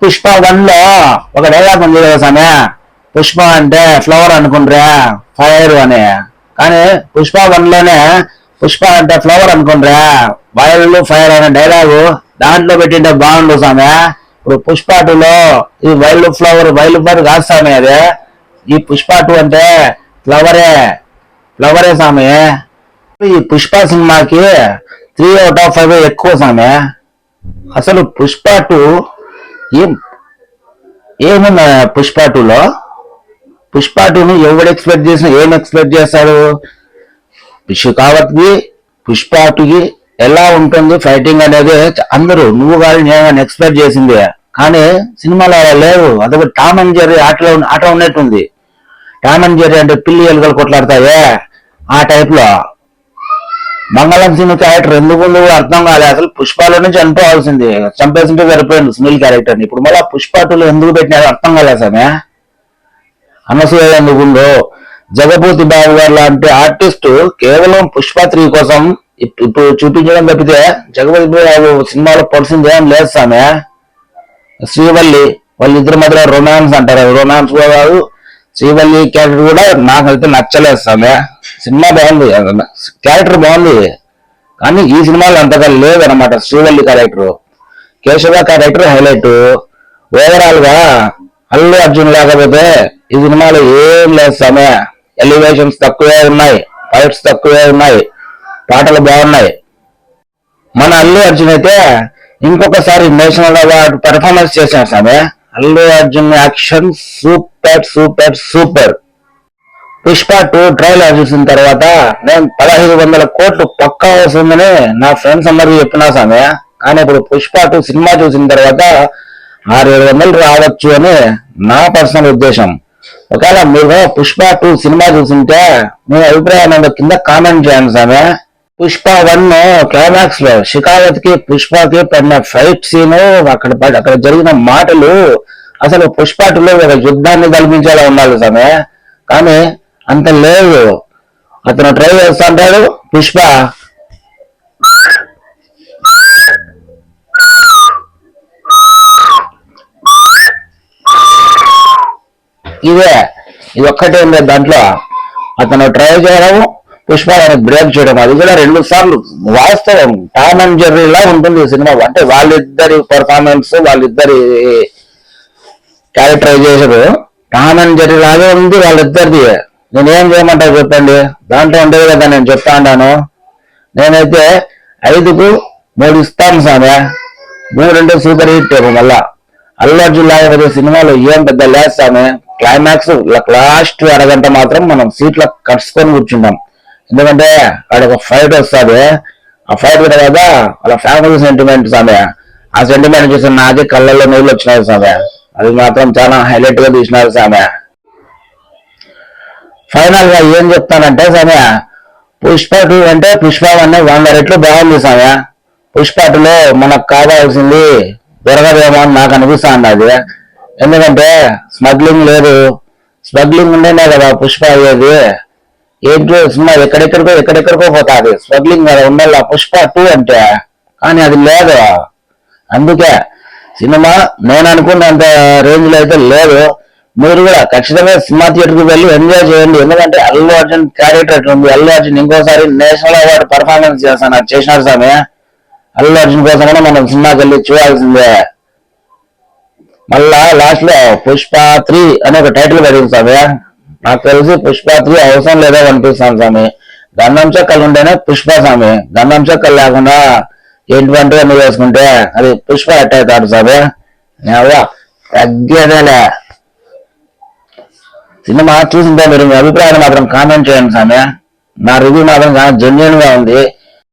పుష్ప 1 లో ఒక డైలాగ్ ఉంది కదా సామె, పుష్ప అంటే ఫ్లవర్ అనుకుంటారా ఫైర్ అని. కానీ పుష్ప 1 లోనే పుష్ప అంటే ఫ్లవర్ అనుకుంటారా వైల్డ్ ఫైర్ అనే డైలాగు దాంట్లో పెట్టింటే బాగుండు సామె. ఇప్పుడు పుష్ప 2 లో ఇది వైల్డ్ ఫ్లవర్ కాదు సామె. అదే ఈ పుష్ప 2 అంటే ఫ్లవరే సామె. ఈ పుష్ప సినిమాకి 3/5 ఎక్కువ సామె. అసలు పుష్ప 2 ఏముంది పుష్ప 2లో? పుష్ప 2ని ఎవడు ఎక్స్పెక్ట్ చేసినా ఏం ఎక్స్పెక్ట్ చేస్తాడు? షెకావత్ కి పుష్ప 2కి ఎలా ఉంటుంది ఫైటింగ్ అనేది అందరూ నువ్వు కానీ నేను కానీ ఎక్స్పెక్ట్ చేసింది. కానీ సినిమాలో అలా లేవు. అదొక టామ్ అండ్ జెర్రీ ఆట ఉన్నట్టుంది. టామ్ అండ్ జెర్రీ అంటే పిల్లి ఎలుకలు కొట్లాడతాయే ఆ టైప్ లో. మంగళం సినిమా క్యారెక్టర్ ఎందుకు కూడా అర్థం కాలేదు. అసలు పుష్పలోనే చనిపోవాల్సింది, చంపేసింటే సరిపోయింది సునీల్ క్యారెక్టర్ ని. ఇప్పుడు మళ్ళీ పుష్ప 2లో ఎందుకు పెట్టినారు అర్థం కాలేదు సామె. అనసూయ ఎందుకుందో, జగపూతి బాబు గారు లాంటి ఆర్టిస్ట్ కేవలం పుష్ప 3 కోసం ఇప్పుడు చూపించడం తప్పితే జగపతి బాబు సినిమాలో పొడిసింది ఏం లేదు సామె. శ్రీవల్లి వాళ్ళిద్దరి మధ్యలో రొమాన్స్ అంటారు, రొమాన్స్ కూడా కాదు. శ్రీవల్లి క్యారెక్టర్ కూడా నాకైతే నచ్చలేదు సామె. సినిమా బాగుంది, క్యారెక్టర్ బాగుంది, కానీ ఈ సినిమాలో అంతగా లేదనమాట. Srivalli character, Keshava character highlight. Overall గా అల్లు అర్జున్ లేకపోతే ఈ సినిమాలో ఏం లేదు సామె. ఎలివేషన్స్ తక్కువే ఉన్నాయి, ఫైట్స్ తక్కువే ఉన్నాయి, పాటలు బాగున్నాయి. మన అల్లు అర్జున్ అయితే ఇంకొకసారి నేషనల్ అవార్డు పెర్ఫార్మెన్స్ చేశాడు సామె. Allu Arjun action super. Pushpa 2 trailer చూసిన తర్వాత నేను 1500 కోట్లు పక్కా వస్తుందని నా ఫ్రెండ్స్ అందరికీ చెప్పినా సామె. కానీ ఇప్పుడు పుష్ప 2 సినిమా చూసిన తర్వాత 600-700 రావచ్చు అని నా పర్సనల్ ఉద్దేశం. ఒకవేళ మీరు పుష్ప 2 సినిమా చూసింటే మీ అభిప్రాయం కింద కామెంట్ చేయండి సామె. పుష్ప 1 క్లైమాక్స్ లో షెకావత్ కి పుష్పకి పడిన ఫైట్ సీన్, అక్కడ జరిగిన మాటలు అసలు పుష్ప 2లో ఒక యుద్ధాన్ని కల్పించేలా ఉండాలి సామె. కానీ అంత లేదు. అతను ట్రై చేస్తా అంటాడు, పుష్ప ఇది ఒక్కటే ఉంది దాంట్లో. అతను ట్రై చేయడం, పుష్ప బ్రేక్ చేయడం, అది కూడా 2 సార్లు. వాస్తవం టామ్ అండ్ జెర్రీలా ఉంటుంది సినిమా. అంటే వాళ్ళిద్దరి పర్ఫార్మెన్స్, వాళ్ళిద్దరి క్యారెక్టరైజేషన్ టామ్ అండ్ జెర్రీ లాగే ఉంది వాళ్ళిద్దరిది. నేనేం చేయమంటావు చెప్పండి? దాంట్లో ఉండేది కదా నేను చెప్తా అన్నాను. నేనైతే 5కు 3 ఇస్తాను సామె. 3 అంటే సూపర్ హిట్. మళ్ళా అల్లు అర్జున్ లాగా సినిమాలో ఏం పెద్ద లేదు సామె. క్లైమాక్స్ లాస్ట్ అరగంట మాత్రం మనం సీట్లో కట్టుకొని కూర్చుంటాం. ఎందుకంటే వాడు ఒక ఫైట్ వస్తుంది. ఆ ఫైట్ తర్వాత వాళ్ళ ఫ్యామిలీ సెంటిమెంట్ సామె. ఆ సెంటిమెంట్ చూసి నాకే కళ్ళల్లో నీళ్ళు వచ్చినాయి సామె. అది మాత్రం చాలా హైలైట్ గా తీసినారు సామె. ఫైనల్ గా ఏం చెప్తానంటే సామె, పుష్ప 2 అంటే పుష్ప 1 100 రెట్లు బాగుంది సామె. పుష్ప 2లో మనకు కావాల్సింది దొరకదేమో అని నాకు అనిపిస్తుంది అది. ఎందుకంటే స్మగ్లింగ్ లేదు. స్మగ్లింగ్ ఉండేనే కదా పుష్ప అయ్యేది. ఏంటో సినిమా ఎక్కడెక్కడికో పోతాది. స్మగ్లింగ్ కదా ఉండాలి పుష్ప 2 అంటే. కానీ అది లేదు. అందుకే సినిమా నేను అనుకున్నంత రేంజ్ లో అయితే లేదు. మీరు కూడా ఖచ్చితంగా సినిమా థియేటర్కి వెళ్ళి ఎంజాయ్ చేయండి. ఎందుకంటే అల్లు అర్జున్ క్యారెక్టర్ ఎట్లుంది. అల్లు అర్జున్ ఇంకోసారి నేషనల్ అవార్డు పర్ఫార్మెన్స్ చేసినారు సామె. అల్లు అర్జున్ కోసం కూడా మనం సినిమాకి వెళ్ళి చూడాల్సిందే. మళ్ళా లాస్ట్ లో పుష్ప 3 అనే ఒక టైటిల్ పడింది సామె. నాకు తెలిసి పుష్ప 3 అవసరం లేదో అనిపిస్తాను సామె. గంధం చెక్కలు ఉంటేనే పుష్ప సామె. గంధం చెక్కలు లేకుండా ఏంటి నువ్వు వేసుకుంటే అది పుష్ప ఎట్ అవుతాడు సామె. తగ్గేదేలే. సినిమా చూసింటే మీరు మీ అభిప్రాయాన్ని మాత్రం కామెంట్ చేయండి సామె. నా రివ్యూ మాత్రం జెన్యున్ గా ఉంది.